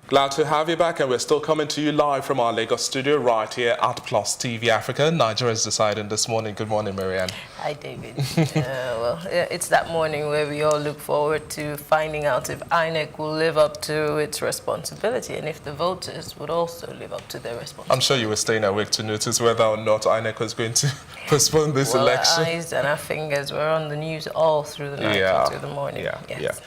Glad to have you back, and we're still coming to you live from our Lagos studio right here at Plus TV Africa. Nigeria's deciding this morning. Good morning, Marianne. Hi, David. It's that morning where we all look forward to finding out if INEC will live up to its responsibility and if the voters would also live up to their responsibility. I'm sure you were staying awake to notice whether or not INEC was going to postpone this election. Our eyes and our fingers were on the news all through the night until the morning. Yes.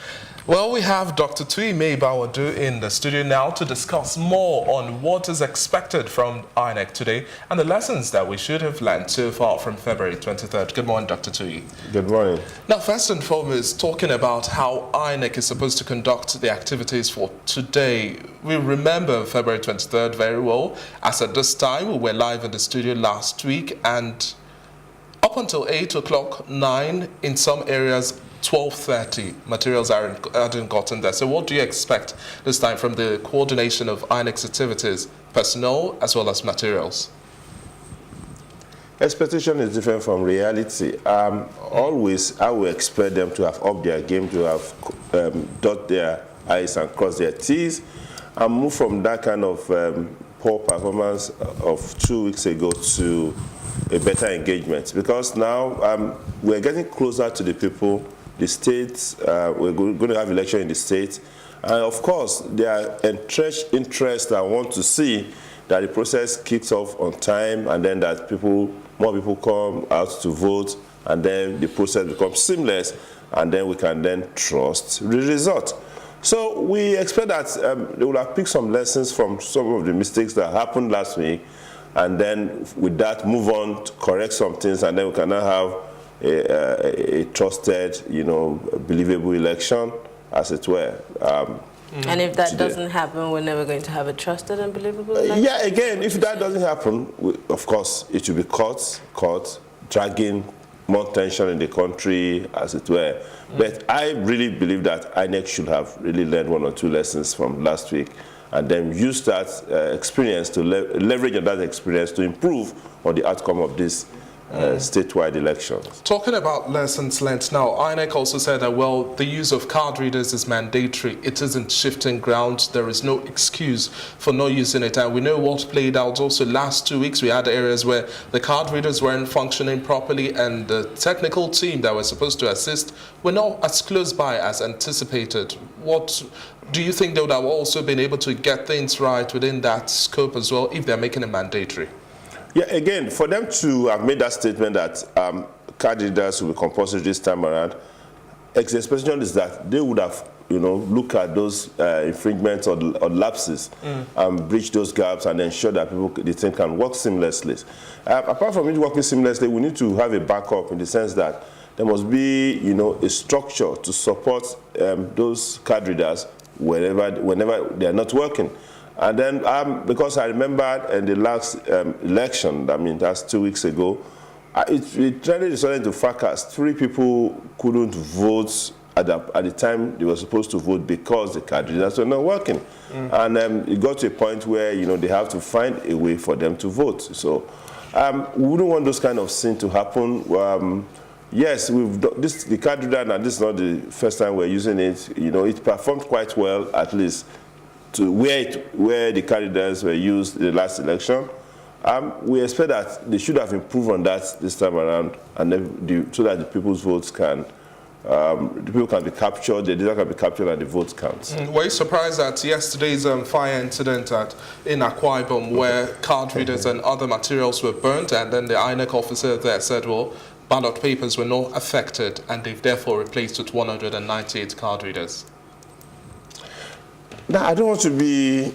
Well, we have Dr. Tui Meibawodu in the studio now to discuss more on what is expected from INEC today and the lessons that we should have learned so far from February 23rd. Good morning, Dr. Tui. Good morning. Now, first and foremost, talking about how INEC is supposed to conduct the activities for today. We remember February 23rd very well, as at this time we were live in the studio last week, and up until 8 o'clock, 9 in some areas, 12:30, materials hadn't gotten there. So what do you expect this time from the coordination of INEC's activities, personnel as well as materials? Expectation is different from reality. Always, I would expect them to have upped their game, to have dot their I's and cross their T's, and move from that kind of poor performance of 2 weeks ago to a better engagement. Because now we're getting closer to the people. The states, we're going to have election in the states. And of course, there are entrenched interests that want to see that the process kicks off on time, and then that more people come out to vote, and then the process becomes seamless, and then we can then trust the result. So we expect that they will have picked some lessons from some of the mistakes that happened last week, and then with that move on to correct some things, and then we can now have a trusted, believable election, as it were. And if that doesn't happen, we're never going to have a trusted and believable election? Yeah, again, if that doesn't happen, of course, it will be caught, dragging more tension in the country, as it were. But I really believe that INEC should have really learned 1 or 2 lessons from last week, and then use that experience to leverage on that experience to improve on the outcome of this statewide elections. Talking about lessons learned now, INEC also said that, well, the use of card readers is mandatory. It isn't shifting ground. There is no excuse for not using it. And we know what played out also last 2 weeks. We had areas where the card readers weren't functioning properly, and the technical team that was supposed to assist were not as close by as anticipated. What do you think they would have also been able to get things right within that scope as well if they're making it mandatory? Yeah, again, for them to have made that statement that card readers will be compulsory this time around, the expectation is that they would have, look at those infringements or lapses and bridge those gaps and ensure that the thing can work seamlessly. Apart from it working seamlessly, we need to have a backup in the sense that there must be, a structure to support those card readers whenever they are not working. And then, because I remember in the last election, that's 2 weeks ago, it really decided to fracas. 3 people couldn't vote at the time they were supposed to vote because the card readers were not working. And it got to a point where, they have to find a way for them to vote. So we wouldn't want those kind of things to happen. Yes, we've done this, the card reader, and this is not the first time we're using it. It performed quite well, at least, to where the candidates were used in the last election. We expect that they should have improved on that this time around, and so that the people's votes can, the people can be captured, the data can be captured, and the votes count. Were you surprised at yesterday's fire incident in Akwa Ibom, where card readers and other materials were burnt, and then the INEC officer there said, well, ballot papers were not affected, and they've therefore replaced with 198 card readers? Now, I don't want to be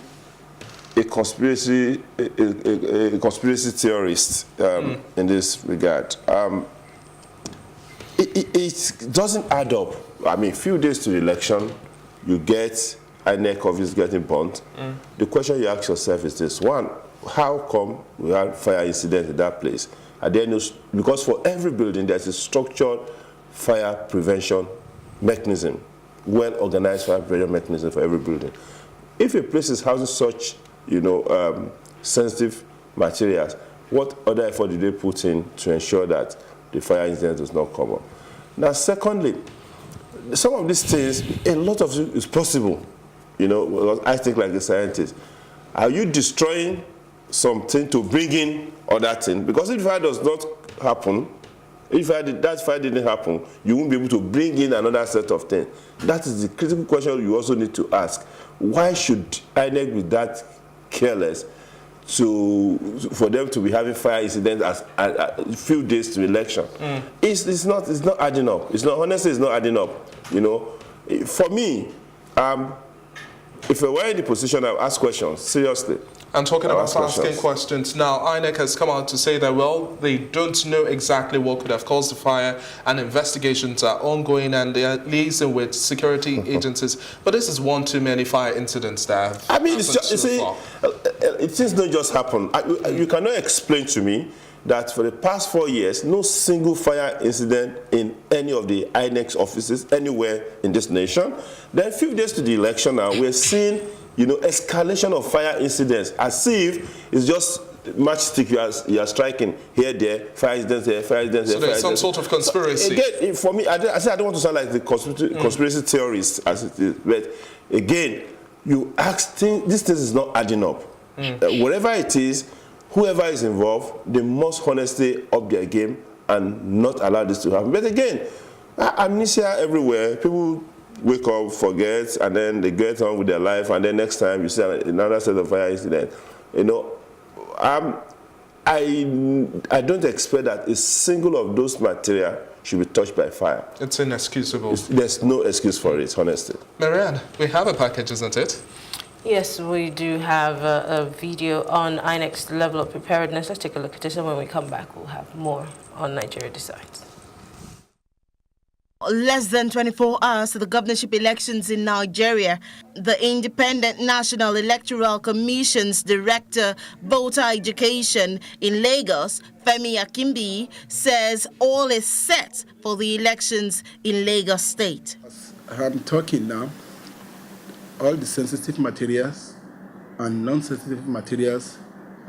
a conspiracy theorist in this regard. It doesn't add up. A few days to the election, you get INEC office getting burnt. The question you ask yourself is this: one, how come we had fire incident in that place? Because for every building, there's a structured fire prevention mechanism. Well-organized fire prevention mechanism for every building. If a place is housing such, sensitive materials, what other effort did they put in to ensure that the fire incident does not come up? Now, secondly, some of these things, a lot of it is possible. you know, because I think like a scientist. Are you destroying something to bring in other things? Because if fire does not happen, if that fire didn't happen, you won't be able to bring in another set of things. That is the critical question you also need to ask. Why should INEC be that careless for them to be having fire incidents as a few days to election? It's not adding up. Honestly, it's not adding up. You know, for me, if I were in the position, I'll ask questions seriously. And talking about asking questions, now INEC has come out to say that, well, they don't know exactly what could have caused the fire, and investigations are ongoing, and they are liaising with security agencies. But this is one too many fire incidents that have it's just, you see, things don't just happen. You cannot explain to me that for the past 4 years, no single fire incident in any of the INEC offices anywhere in this nation. Then a few days to the election now, we're seeing, you know, escalation of fire incidents, as if it's just matchstick you are striking here, there, fire incidents here, fire incidents there. So there's some sort of conspiracy. Again, for me, I don't want to sound like the conspiracy theorist as it is, but again, you ask this thing is not adding up. Whatever it is, whoever is involved, they must honestly up their game and not allow this to happen. But again, amnesia everywhere. People wake up, forget, and then they get on with their life, and then next time you see another set of fire incident. You know, I don't expect that a single of those material should be touched by fire. It's inexcusable. There's no excuse for it, honestly. Marianne, we have a package, isn't it? Yes, we do have a video on INEC's level of preparedness. Let's take a look at this, and when we come back, we'll have more on Nigeria Decides. Less than 24 hours to the governorship elections in Nigeria, the Independent National Electoral Commission's Director, Voter Education in Lagos, Femi Akimbi, says all is set for the elections in Lagos State. I'm talking now. All the sensitive materials and non-sensitive materials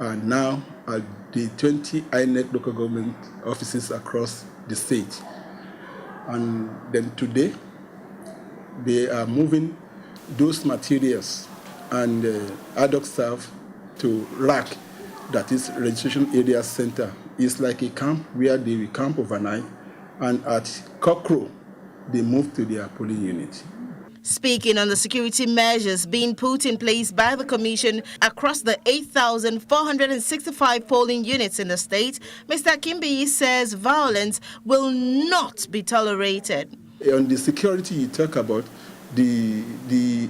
are now at the 20 INEC local government offices across the state. And then today, they are moving those materials and ad hoc staff to RAC, that is Registration Area Center. It's like a camp where they will camp overnight, and at Kokro, they move to their polling unit. Speaking on the security measures being put in place by the Commission across the 8,465 polling units in the state, Mr. Kimbi says violence will not be tolerated. On the security you talk about, the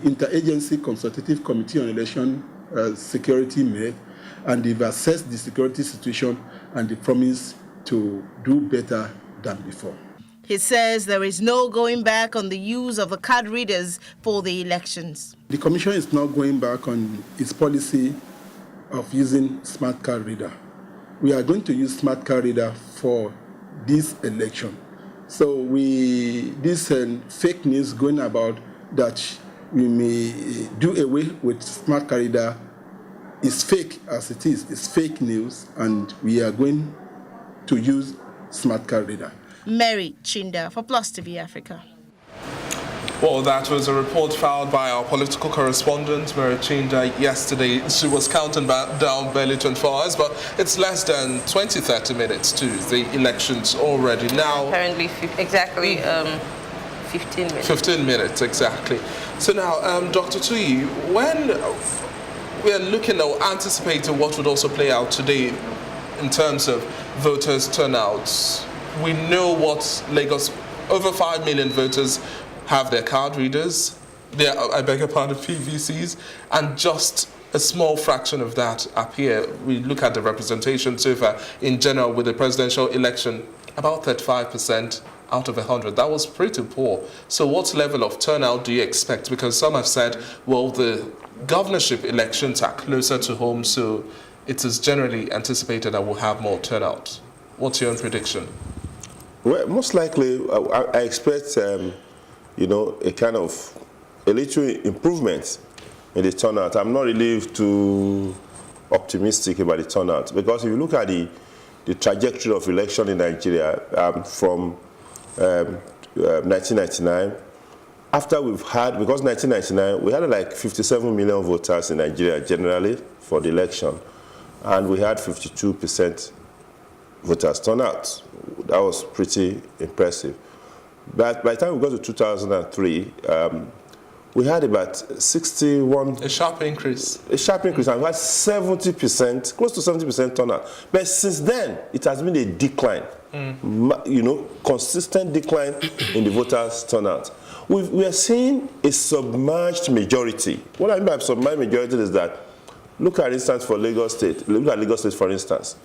Interagency Consultative Committee on Election Security met, and they've assessed the security situation and they promise to do better than before. He says there is no going back on the use of the card readers for the elections. The Commission is not going back on its policy of using smart card reader. We are going to use smart card reader for this election. So this fake news going about that we may do away with smart card reader is fake as it is. It's fake news, and we are going to use smart card reader. Mary Chinda for Plus TV Africa. Well, that was a report filed by our political correspondent, Mary Chinda, yesterday. She was counting down barely 24 hours, but it's less than 20-30 minutes to the elections already. Now, Apparently, exactly 15 minutes. 15 minutes, exactly. So now, Dr. Tuyi, when we are looking or anticipating what would also play out today in terms of voters' turnouts, we know what Lagos, over 5 million voters have their card readers, their, I beg your pardon, PVCs, and just a small fraction of that up here. We look at the representation so far in general with the presidential election, about 35% out of 100. That was pretty poor. So what level of turnout do you expect? Because some have said, well, the governorship elections are closer to home, so it is generally anticipated that we'll have more turnout. What's your own prediction? Well, most likely, I expect, you know, a little improvement in the turnout. I'm not really too optimistic about the turnout, because if you look at the trajectory of election in Nigeria from 1999 after we've had, because 1999, we had like 57 million voters in Nigeria generally for the election, and we had 52% voters turnout. That was pretty impressive. But by the time we got to 2003, we had about 61... A sharp increase. A sharp increase, and we had 70%, close to 70% turnout. But since then, it has been a decline, you know, consistent decline in the voters' turnout. We are seeing a submerged majority. What I mean by submerged majority is that, look at instance for Lagos State. Look at Lagos State, for instance.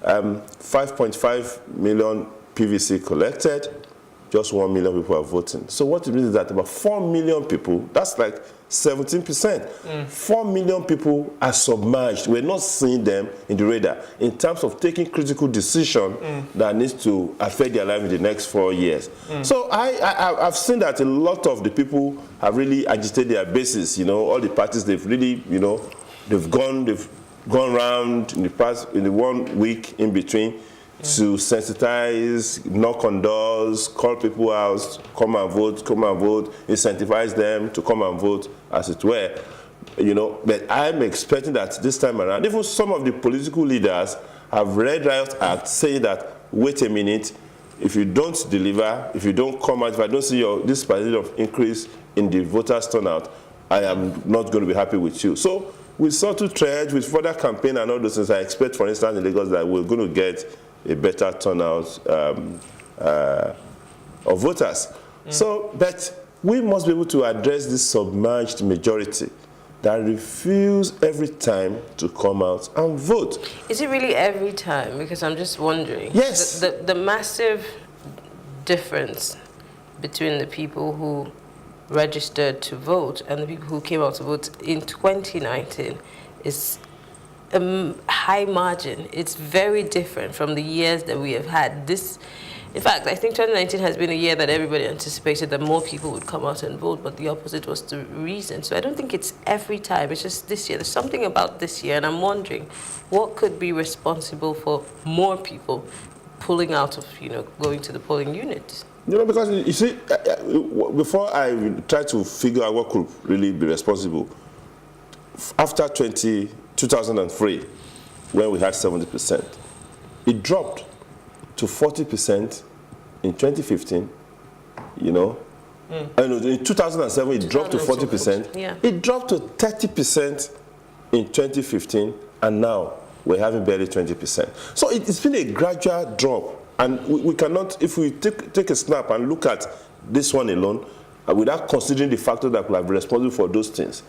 5.5 million PVC collected, just 1 million people are voting. So what it means is that about 4 million people, that's like 17%. 4 million people are submerged. We're not seeing them in the radar in terms of taking critical decision that needs to affect their life in the next 4 years. So I've seen that a lot of the people have really agitated their bases. You know, all the parties, they've really, you know, they've gone around in the 1 week in between to sensitize, knock on doors, call people out, come and vote, incentivize them to come and vote, as it were. You know, but I'm expecting that this time around, even some of the political leaders have read Riot Act saying that, wait a minute, if you don't deliver, if you don't come out, if I don't see this percentage of increase in the voters' turnout, I am not going to be happy with you. So with subtle treads, with further campaign and all those things, I expect, for instance, in Lagos, that we're going to get a better turnout of voters. So, but we must be able to address this submerged majority that refuse every time to come out and vote. Is it really every time? Because I'm just wondering. Yes. The massive difference between the people who registered to vote and the people who came out to vote in 2019 is a high margin. It's very different from the years that we have had. This, in fact, I think 2019 has been a year that everybody anticipated that more people would come out and vote, but the opposite was the reason. So I don't think it's every time. It's just this year. There's something about this year, and I'm wondering what could be responsible for more people pulling out of, you know, going to the polling units. You know, because you see, before I try to figure out what could really be responsible, after 2003, when we had 70%, it dropped to 40% in 2015, you know. In 2007, it dropped to 40%. Yeah. It dropped to 30% in 2015, and now we're having barely 20%. So it's been a gradual drop. And we cannot, if we take a snap and look at this one alone, without considering the factors that could have been responsible for those things,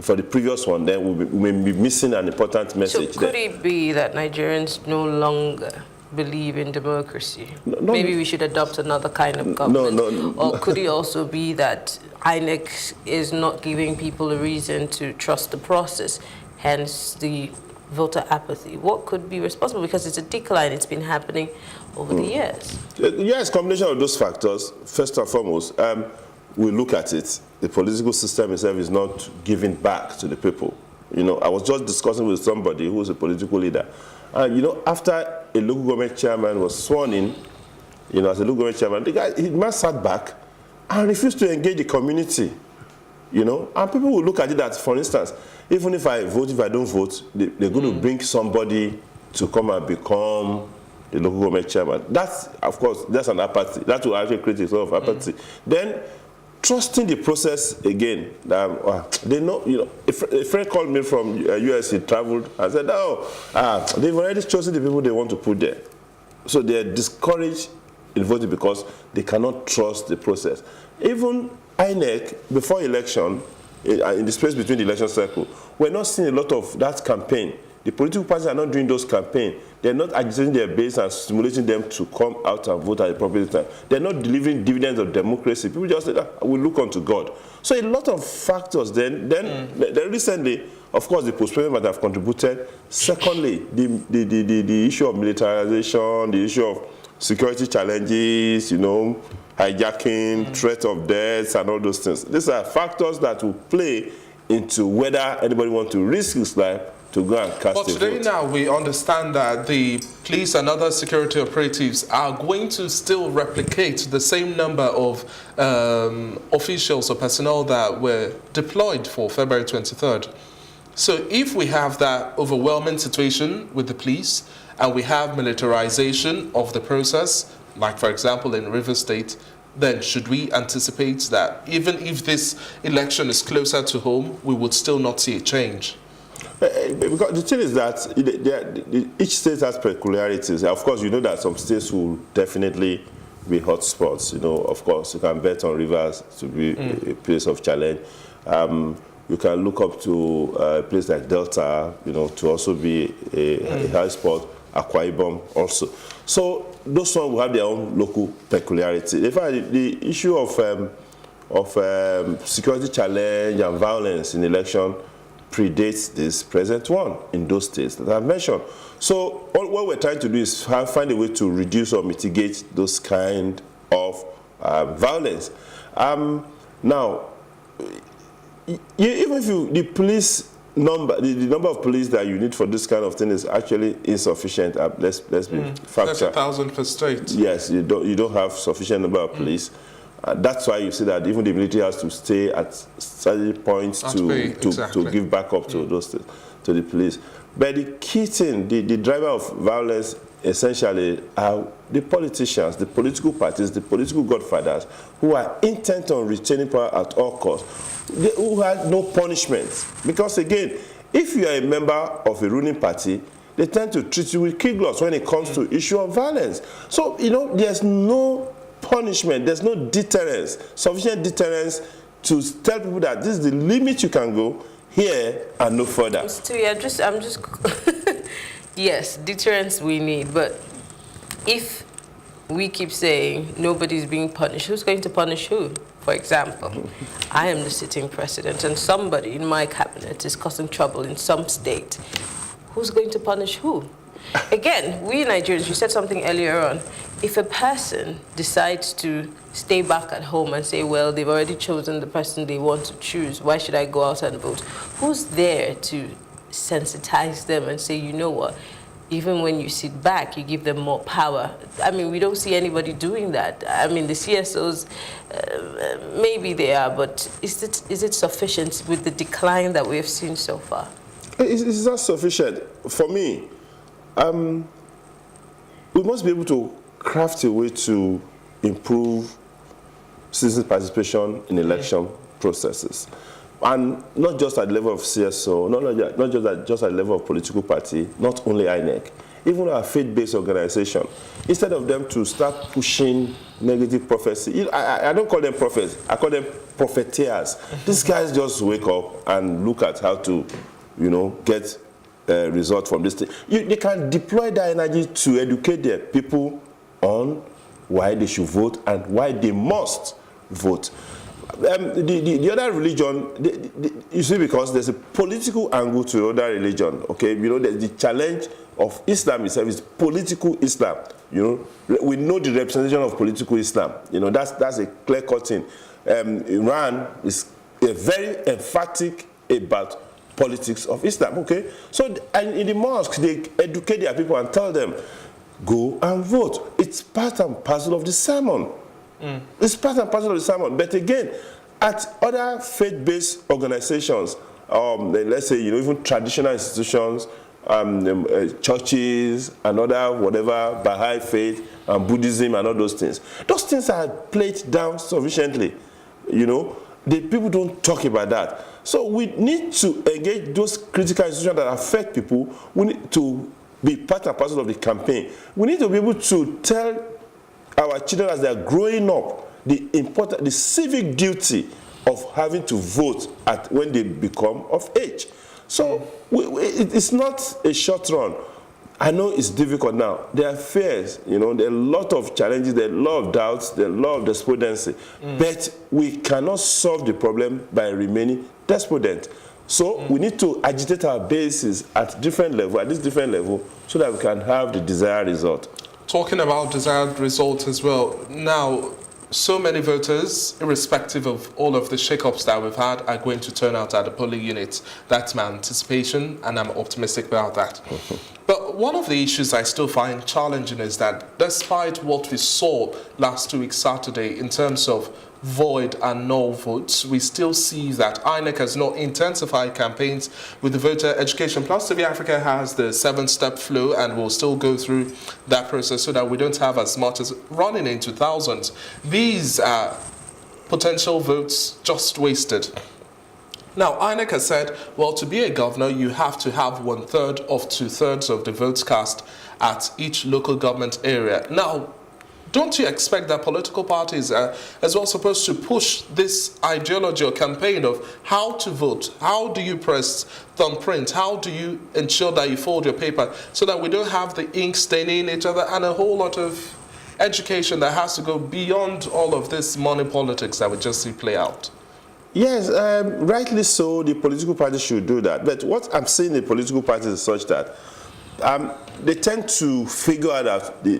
for the previous one, then we may be missing an important message. So could it be that Nigerians no longer believe in democracy? Maybe we should adopt another kind of government. No. Or could it also be that INEC is not giving people a reason to trust the process, hence the voter apathy? What could be responsible? Because it's a decline. It's been happening over the years. Yes, combination of those factors. First and foremost, we look at it. The political system itself is not giving back to the people. You know, I was just discussing with somebody who is a political leader. You know, after a local government chairman was sworn in, you know, as a local government chairman, the guy, he must sat back and refused to engage the community. You know, and people will look at it that, for instance, even if I vote, if I don't vote, they're going to bring somebody to come and become the local government chairman. That's, of course, that's an apathy. That will actually create a sort of apathy. Then, trusting the process again. They know, you know, a friend called me from US, he traveled, and said, they've already chosen the people they want to put there. So they're discouraged in voting because they cannot trust the process. Even INEC, before election, in the space between the election cycle, we're not seeing a lot of that campaign. The political parties are not doing those campaigns. They're not agitating their base and stimulating them to come out and vote at the appropriate time. They're not delivering dividends of democracy. People just say, we look unto God. So a lot of factors then recently, of course, the postponement might have contributed. Secondly, the issue of militarization, the issue of security challenges, you know, hijacking, threat of deaths, and all those things. These are factors that will play into whether anybody wants to risk his life to go and cast But a today vote. now we understand that the police and other security operatives are going to still replicate the same number of officials or personnel that were deployed for February 23rd. So if we have that overwhelming situation with the police and we have militarization of the process, like for example in River State, then should we anticipate that even if this election is closer to home, we would still not see a change? Because the thing is that each state has peculiarities. Of course, you know that some states will definitely be hotspots. You know, of course, you can bet on Rivers to be a place of challenge. You can look up to a place like Delta, you know, to also be a high spot. Akwa Ibom also. So those ones will have their own local peculiarity. In fact, the issue of security challenge and violence in election predates this present one in those states that I've mentioned. So what we're trying to do is find a way to reduce or mitigate those kind of violence. Now, even if the police number, the number of police that you need for this kind of thing is actually insufficient. Let's be factual. 30,000 per state. Yes, you don't have sufficient number of police. That's why you see that even the military has to stay at certain points to give backup to those to the police. But the key thing, the driver of violence essentially are the politicians, the political parties, the political godfathers who are intent on retaining power at all costs, who have no punishment. Because again, if you are a member of a ruling party, they tend to treat you with kid gloves when it comes to issue of violence. So, you know, there's no punishment, there's no deterrence, sufficient deterrence to tell people that this is the limit you can go here and no further. Still, I'm just yes, deterrence we need, but if we keep saying nobody's being punished, who's going to punish who? For example, I am the sitting president and somebody in my cabinet is causing trouble in some state. Who's going to punish who? Again, we Nigerians, you said something earlier on, if a person decides to stay back at home and say, well, they've already chosen the person they want to choose, why should I go out and vote? Who's there to sensitize them and say, you know what, even when you sit back, you give them more power? I mean, we don't see anybody doing that. I mean, the CSOs, maybe they are, but is it sufficient with the decline that we have seen so far? It's not sufficient. For me, we must be able to craft a way to improve citizen participation in election processes. And not just at the level of CSO, not just at the level of political party, not only INEC, even our faith-based organization. Instead of them to start pushing negative prophecy, I don't call them prophets, I call them propheteers. These guys just wake up and look at how to, you know, get a result from this thing. They can deploy their energy to educate their people on why they should vote and why they must vote. The other religion, you see, because there's a political angle to the other religion, okay? You know, the challenge of Islam itself is political Islam. You know, we know the representation of political Islam. You know, that's a clear-cut thing. Iran is very emphatic about politics of Islam, okay? So, and in the mosque, they educate their people and tell them, go and vote. It's part and parcel of the sermon. It's part and parcel of the sermon. But again, at other faith-based organizations, let's say, you know, even traditional institutions, churches and other whatever, Baha'i faith and Buddhism and all those things are played down sufficiently. You know, the people don't talk about that. So we need to engage those critical institutions that affect people. We need to be part and parcel of the campaign. We need to be able to tell our children as they're growing up the civic duty of having to vote when they become of age. So it's not a short run. I know it's difficult now. There are fears, you know, there are a lot of challenges, there are a lot of doubts, there are a lot of despondency. But we cannot solve the problem by remaining despondent. So we need to agitate our bases at this different level, so that we can have the desired result. Talking about desired result as well, now, so many voters, irrespective of all of the shake-ups that we've had, are going to turn out at the polling units. That's my anticipation, and I'm optimistic about that. But one of the issues I still find challenging is that despite what we saw last week Saturday in terms of void and null votes, we still see that INEC has not intensified campaigns with the voter education. Plus, TV Africa has the 7-step flow, and we'll still go through that process so that we don't have as much as running into thousands. These are potential votes just wasted. Now, INEC has said, well, to be a governor, you have to have 1/3 of 2/3 of the votes cast at each local government area. Now, don't you expect that political parties are as well supposed to push this ideology or campaign of how to vote? How do you press thumbprint? How do you ensure that you fold your paper so that we don't have the ink staining each other and a whole lot of education that has to go beyond all of this money politics that we just see play out? Yes, rightly so, the political parties should do that. But what I'm seeing in the political parties is such that they tend to figure out the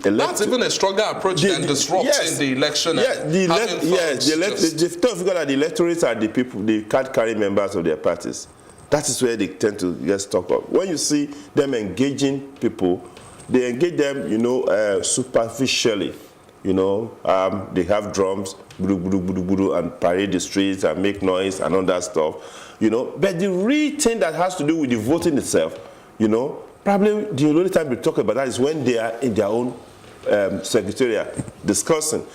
That's even a stronger approach than disrupting the election. They tend to figure out the electorates are the people, the card-carrying members of their parties. That is where they tend to get stuck up. When you see them engaging people, they engage them, superficially. They have drums, and parade the streets and make noise and all that stuff. But the real thing that has to do with the voting itself, probably the only time we talk about that is when they are in their own secretariat discussing.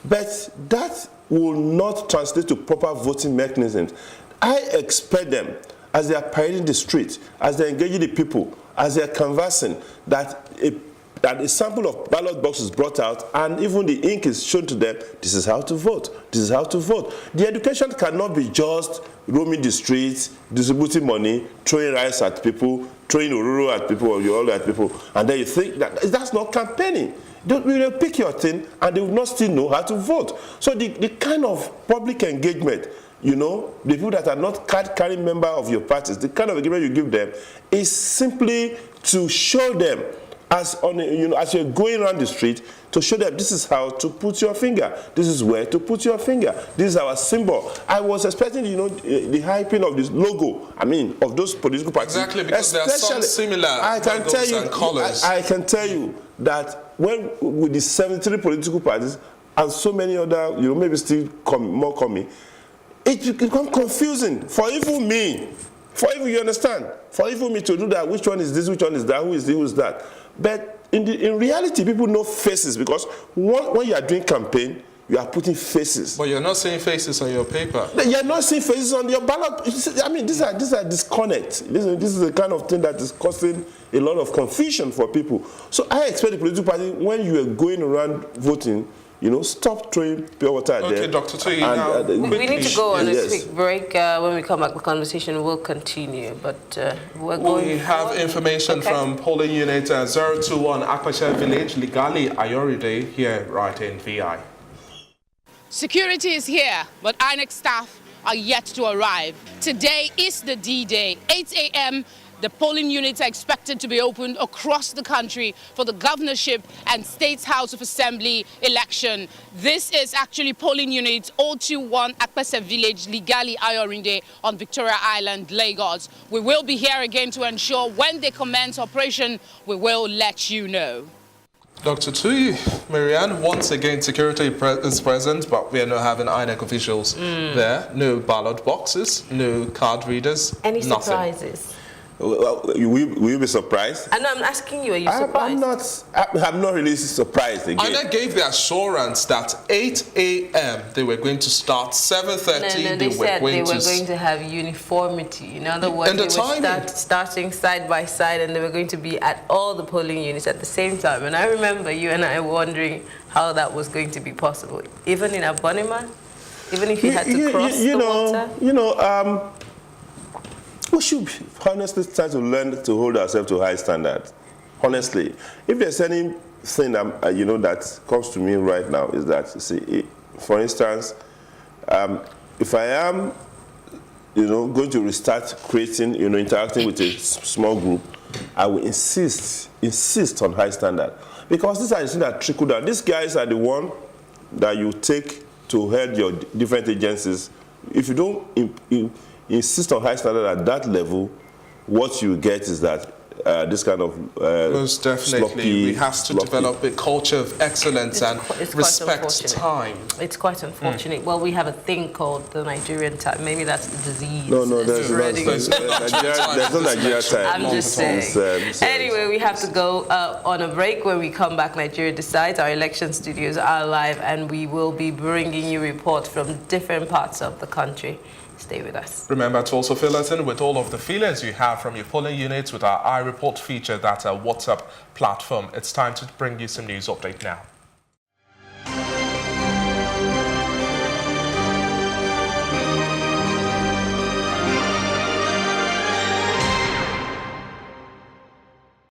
But that will not translate to proper voting mechanisms. I expect them, as they are parading the street, as they are engaging the people, as they are conversing, that a sample of ballot boxes brought out and even the ink is shown to them. This is how to vote. This is how to vote. The education cannot be just roaming the streets, distributing money, throwing rice at people, throwing ororo at people or yolo at people, and then you think that's not campaigning. They'll pick your thing and they will not still know how to vote. So the kind of public engagement, the people that are not card-carrying member of your parties, the kind of engagement you give them is simply to show them as you're going around the street, to show them this is how to put your finger. This is where to put your finger. This is our symbol. I was expecting, the hyping of this logo, of those political parties. Exactly, because there are some similar logos and colors. I can tell you that with the 73 political parties and so many other, maybe still more coming, it becomes confusing for even me. You understand? For even me to do that, which one is this, which one is that, who is this, who is that. But in reality, people know faces, because when you are doing campaign, you are putting faces. But you're not seeing faces on your paper. You're not seeing faces on your ballot. These are disconnects. This is the kind of thing that is causing a lot of confusion for people. So I expect the political party, when you are going around voting, stop throwing pure water at them. Okay, Dr. Tuyi, now we need to go on a quick break. When we come back, the conversation will continue. But we have information from polling unit 021 Akwesha Village, Ligali, Ayoride, here right in VI. Security is here, but INEC staff are yet to arrive. Today is the D-Day, 8 a.m. The polling units are expected to be opened across the country for the Governorship and State House of Assembly election. This is actually polling unit 021 Akwesha Village, Ligali, Ayorinde on Victoria Island, Lagos. We will be here again to ensure when they commence operation, we will let you know. Dr. Tuyi, Marianne, once again security is present, but we are not having INEC officials there. No ballot boxes, no card readers, Any nothing. surprises? Will you be surprised? I know, I'm asking you, are you surprised? I'm not really surprised again. INEC gave the assurance that 8 a.m. they were going to start, 7:30 they were going to have uniformity. In other words, they were starting side by side, and they were going to be at all the polling units at the same time. And I remember you and I wondering how that was going to be possible. Even in Abonima, even if you had to cross the water? We should honestly try to learn to hold ourselves to high standards. Honestly, if there's anything that comes to me right now is that, see, for instance, if I am, going to restart creating, interacting with a small group, I will insist on high standard, because these are the things that trickle down. These guys are the one that you take to head your different agencies, if you don't insist on high standard at that level, what you get is that this kind of most definitely we have to develop a culture of excellence and respect time. It's quite unfortunate. Well, we have a thing called the Nigerian time. Maybe that's the disease. No, there's no Nigeria time. I'm just saying. Anyway, we have to go on a break. When we come back, Nigeria Decides. Our election studios are live, and we will be bringing you reports from different parts of the country. Stay with us. Remember to also fill us in with all of the feelings you have from your polling units with our iReport feature, that's a WhatsApp platform. It's time to bring you some news update now.